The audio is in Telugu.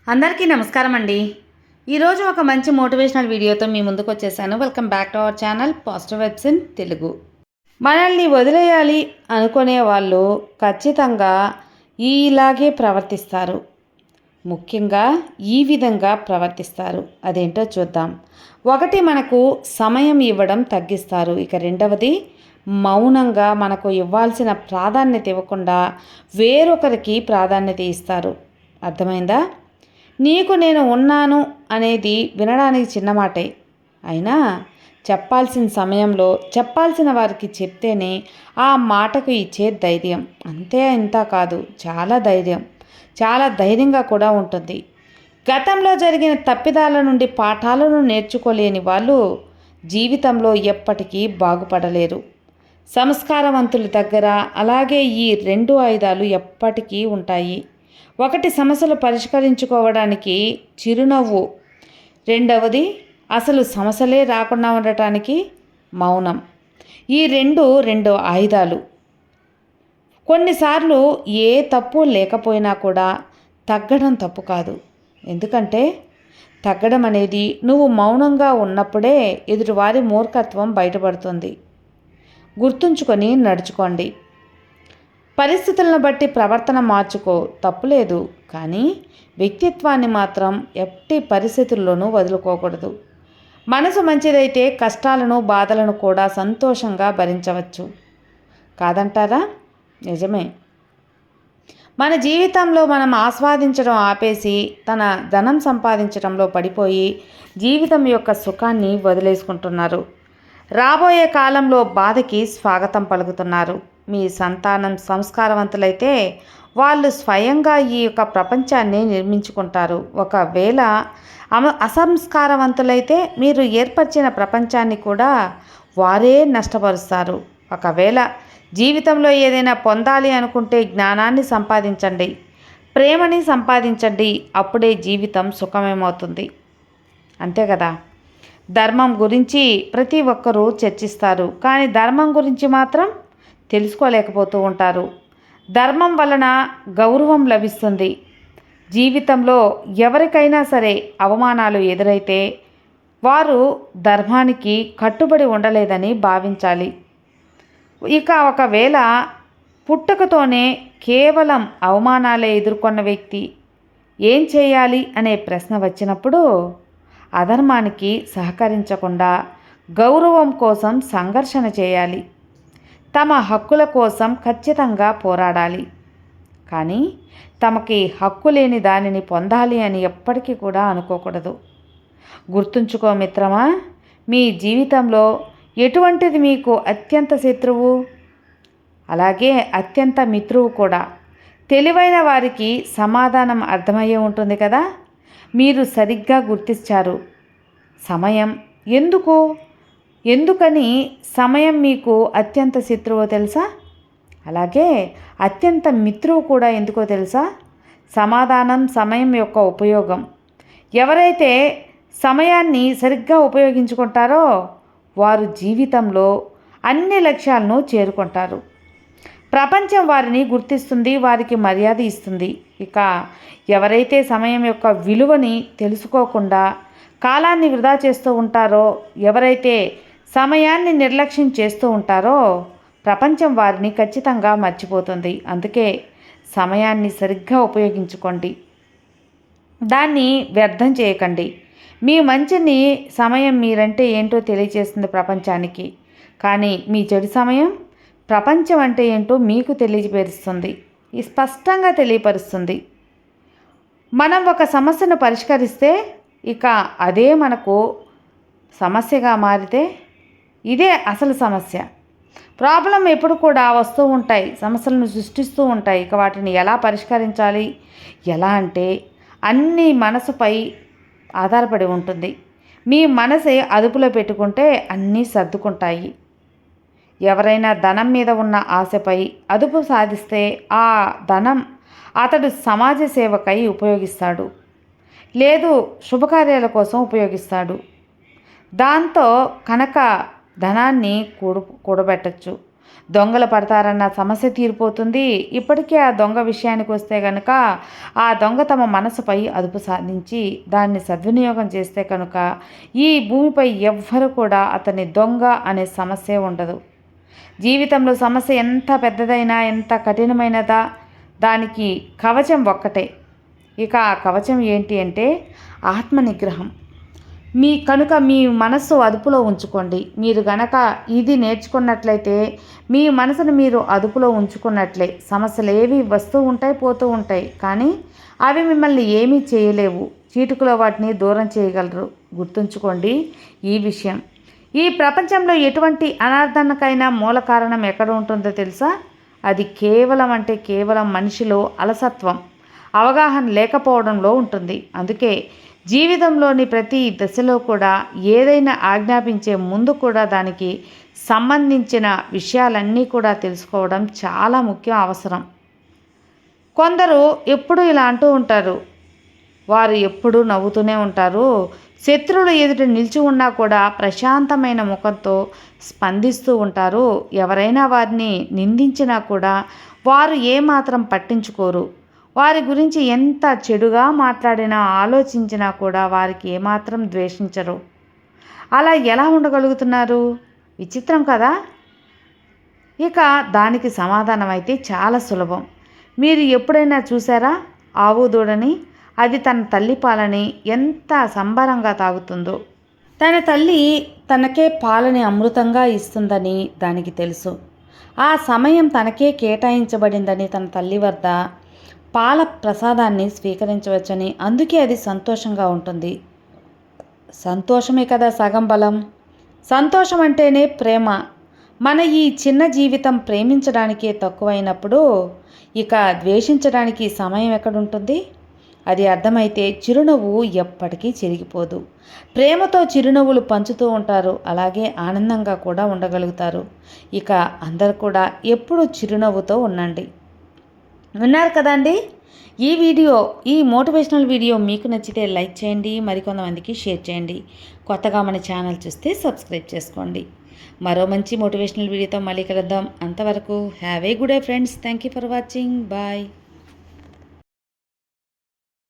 అందరికీ నమస్కారం అండి. ఈరోజు ఒక మంచి మోటివేషనల్ వీడియోతో మీ ముందుకు వచ్చేసాను. Welcome back to our channel positive vibes in Telugu. మనల్ని వదిలేయాలి అనుకునే వాళ్ళు ఖచ్చితంగా ఇలాగే ప్రవర్తిస్తారు. ముఖ్యంగా ఈ విధంగా ప్రవర్తిస్తారు. అదేంటో చూద్దాం. ఒకటి, మనకు సమయం ఇవ్వడం తగ్గిస్తారు. ఇక రెండవది, మౌనంగా మనకు ఇవ్వాల్సిన ప్రాధాన్యత ఇవ్వకుండా వేరొకరికి ప్రాధాన్యత ఇస్తారు. అర్థమైందా? నీకు నేను ఉన్నాను అనేది వినడానికి చిన్న మాటే అయినా చెప్పాల్సిన సమయంలో చెప్పాల్సిన వారికి చెప్తేనే ఆ మాటకు ఇచ్చే ధైర్యం అంతే ఇంత కాదు, చాలా ధైర్యంగా కూడా ఉంటుంది. గతంలో జరిగిన తప్పిదాల నుండి పాఠాలను నేర్చుకోలేని వాళ్ళు జీవితంలో ఎప్పటికీ బాగుపడలేరు. సంస్కారవంతుల దగ్గర అలాగే ఈ రెండు ఆయుధాలు ఎప్పటికీ ఉంటాయి. ఒకటి, సమస్యలు పరిష్కరించుకోవడానికి చిరునవ్వు. రెండవది, అసలు సమస్యలే రాకుండా ఉండటానికి మౌనం. ఈ రెండు ఆయుధాలు. కొన్నిసార్లు ఏ తప్పు లేకపోయినా కూడా తగ్గడం తప్పు కాదు. ఎందుకంటే తగ్గడం అనేది నువ్వు మౌనంగా ఉన్నప్పుడే ఎదుటివారి మూర్ఖత్వం బయటపడుతుంది. గుర్తుంచుకొని నడుచుకోండి. పరిస్థితులను బట్టి ప్రవర్తన మార్చుకో, తప్పులేదు. కానీ వ్యక్తిత్వాన్ని మాత్రం ఎట్టి పరిస్థితుల్లోనూ వదులుకోకూడదు. మనసు మంచిదైతే కష్టాలను బాధలను కూడా సంతోషంగా భరించవచ్చు. కాదంటారా? నిజమే. మన జీవితంలో మనం ఆస్వాదించడం ఆపేసి తన ధనం సంపాదించడంలో పడిపోయి జీవితం యొక్క సుఖాన్ని వదిలేసుకుంటున్నారు. రాబోయే కాలంలో బాధకి స్వాగతం పలుకుతున్నారు. మీ సంతానం సంస్కారవంతులైతే వాళ్ళు స్వయంగా ఈ యొక్క ప్రపంచాన్ని నిర్మించుకుంటారు. ఒకవేళ అసంస్కారవంతులైతే మీరు ఏర్పరిచిన ప్రపంచాన్ని కూడా వారే నష్టపరుస్తారు. ఒకవేళ జీవితంలో ఏదైనా పొందాలి అనుకుంటే జ్ఞానాన్ని సంపాదించండి, ప్రేమని సంపాదించండి. అప్పుడే జీవితం సుఖమేమవుతుంది. అంతే కదా. ధర్మం గురించి ప్రతి ఒక్కరూ చర్చిస్తారు, కానీ ధర్మం గురించి మాత్రం తెలుసుకోలేకపోతూ ఉంటారు. ధర్మం వలన గౌరవం లభిస్తుంది. జీవితంలో ఎవరికైనా సరే అవమానాలు ఎదురైతే వారు ధర్మానికి కట్టుబడి ఉండలేదని భావించాలి. ఇక ఒకవేళ పుట్టుకతోనే కేవలం అవమానాలే ఎదుర్కొన్న వ్యక్తి ఏం చేయాలి అనే ప్రశ్న వచ్చినప్పుడు అధర్మానికి సహకరించకుండా గౌరవం కోసం సంఘర్షణ చేయాలి. తమ హక్కుల కోసం ఖచ్చితంగా పోరాడాలి. కానీ తమకి హక్కు లేని దానిని పొందాలి అని ఎప్పటికీ కూడా అనుకోకూడదు. గుర్తుంచుకో మిత్రమా, మీ జీవితంలో ఎటువంటిది మీకు అత్యంత శత్రువు, అలాగే అత్యంత మిత్రువు కూడా. తెలివైన వారికి సమాధానం అర్థమయ్యే ఉంటుంది కదా. మీరు సరిగ్గా గుర్తించారు. సమయం ఎందుకని సమయం మీకు అత్యంత శత్రువో తెలుసా? అలాగే అత్యంత మిత్రువు కూడా ఎందుకో తెలుసా? సమాధానం సమయం యొక్క ఉపయోగం. ఎవరైతే సమయాన్ని సరిగ్గా ఉపయోగించుకుంటారో వారు జీవితంలో అన్ని లక్ష్యాలను చేరుకుంటారు. ప్రపంచం వారిని గుర్తిస్తుంది, వారికి మర్యాద ఇస్తుంది. ఇక ఎవరైతే సమయం యొక్క విలువని తెలుసుకోకుండా కాలాన్ని వృధా చేస్తూ ఉంటారో, ఎవరైతే సమయాన్ని నిర్లక్ష్యం చేస్తూ ఉంటారో ప్రపంచం వారిని ఖచ్చితంగా మర్చిపోతుంది. అందుకే సమయాన్ని సరిగ్గా ఉపయోగించుకోండి, దాన్ని వ్యర్థం చేయకండి. మీ మంచిని సమయం మీరంటే ఏంటో తెలియజేస్తుంది ప్రపంచానికి, కానీ మీ చెడు సమయం ప్రపంచం అంటే ఏంటో మీకు తెలియపరుస్తుంది, స్పష్టంగా తెలియపరుస్తుంది. మనం ఒక సమస్యను పరిష్కరిస్తే ఇక అదే మనకు సమస్యగా మారితే ఇదే అసలు సమస్య. ప్రాబ్లం ఎప్పుడు కూడా వస్తూ ఉంటాయి, సమస్యలను సృష్టిస్తూ ఉంటాయి. ఇక వాటిని ఎలా పరిష్కరించాలి, ఎలా అంటే అన్నీ మనసుపై ఆధారపడి ఉంటుంది. మీ మనసే అదుపులో పెట్టుకుంటే అన్నీ సర్దుకుంటాయి. ఎవరైనా ధనం మీద ఉన్న ఆశపై అదుపు సాధిస్తే ఆ ధనం అతడు సమాజ సేవకై ఉపయోగిస్తాడు, లేదు శుభకార్యాల కోసం ఉపయోగిస్తాడు. దాంతో కనుక ధనాన్ని కూడబెట్టచ్చు. దొంగలు పడతారన్న సమస్య తీరిపోతుంది. ఇప్పటికే ఆ దొంగ విషయానికి వస్తే కనుక ఆ దొంగ తమ మనసుపై అదుపు సాధించి దాన్ని సద్వినియోగం చేస్తే కనుక ఈ భూమిపై ఎవ్వరు కూడా అతని దొంగ అనే సమస్య ఉండదు. జీవితంలో సమస్య ఎంత పెద్దదైనా ఎంత కఠినమైనదా దానికి కవచం ఒక్కటే. ఇక ఆ కవచం ఏంటి అంటే ఆత్మనిగ్రహం. మీ మనస్సు అదుపులో ఉంచుకోండి. మీరు గనక ఇది నేర్చుకున్నట్లయితే మీ మనసును మీరు అదుపులో ఉంచుకున్నట్లే. సమస్యలు ఏవి వస్తూ ఉంటాయి, పోతూ ఉంటాయి, కానీ అవి మిమ్మల్ని ఏమీ చేయలేవు. చీటుకులో వాటిని దూరం చేయగలరు. గుర్తుంచుకోండి ఈ విషయం. ఈ ప్రపంచంలో ఎటువంటి అనార్థనకైనా మూల కారణం ఎక్కడ ఉంటుందో తెలుసా? అది కేవలం మనిషిలో అలసత్వం, అవగాహన లేకపోవడంలో ఉంటుంది. అందుకే జీవితంలోని ప్రతి దశలో కూడా ఏదైనా ఆజ్ఞాపించే ముందు కూడా దానికి సంబంధించిన విషయాలన్నీ కూడా తెలుసుకోవడం చాలా ముఖ్యం, అవసరం. కొందరు ఎప్పుడు ఇలా అంటూ ఉంటారు, వారు ఎప్పుడూ నవ్వుతూనే ఉంటారు. శత్రువుల ఎదుట నిలిచి ఉన్నా కూడా ప్రశాంతమైన ముఖంతో స్పందిస్తూ ఉంటారు. ఎవరైనా వారిని నిందించినా కూడా వారు ఏమాత్రం పట్టించుకోరు. వారి గురించి ఎంత చెడుగా మాట్లాడినా ఆలోచించినా కూడా వారికి ఏమాత్రం ద్వేషించరు. అలా ఎలా ఉండగలుగుతున్నారు? విచిత్రం కదా. ఇక దానికి సమాధానం అయితే చాలా సులభం. మీరు ఎప్పుడైనా చూసారా ఆవు దూడని? అది తన తల్లి పాలని ఎంత సంబరంగా తాగుతుందో. తన తల్లి తనకే పాలని అమృతంగా ఇస్తుందని దానికి తెలుసు. ఆ సమయం తనకే కేటాయించబడిందని తన తల్లి వద్ద పాల ప్రసాదాన్ని స్వీకరించవచ్చని, అందుకే అది సంతోషంగా ఉంటుంది. సంతోషమే కదా సగం బలం. సంతోషం అంటేనే ప్రేమ. మన ఈ చిన్న జీవితం ప్రేమించడానికే తక్కువైనప్పుడు ఇక ద్వేషించడానికి సమయం ఎక్కడుంటుంది? అది అర్థమైతే చిరునవ్వు ఎప్పటికీ చెరిగిపోదు. ప్రేమతో చిరునవ్వులు పంచుతూ ఉంటారు, అలాగే ఆనందంగా కూడా ఉండగలుగుతారు. ఇక అందరు కూడా ఎప్పుడూ చిరునవ్వుతో ఉండండి. విన్నారు కదండి ఈ మోటివేషనల్ వీడియో మీకు నచ్చితే లైక్ చేయండి, మరికొంతమందికి షేర్ చేయండి. కొత్తగా మన ఛానల్ చూస్తే సబ్స్క్రైబ్ చేసుకోండి. మరో మంచి మోటివేషనల్ వీడియోతో మళ్ళీ కలుద్దాం. అంతవరకు have a good day friends. Thank you for watching. Bye.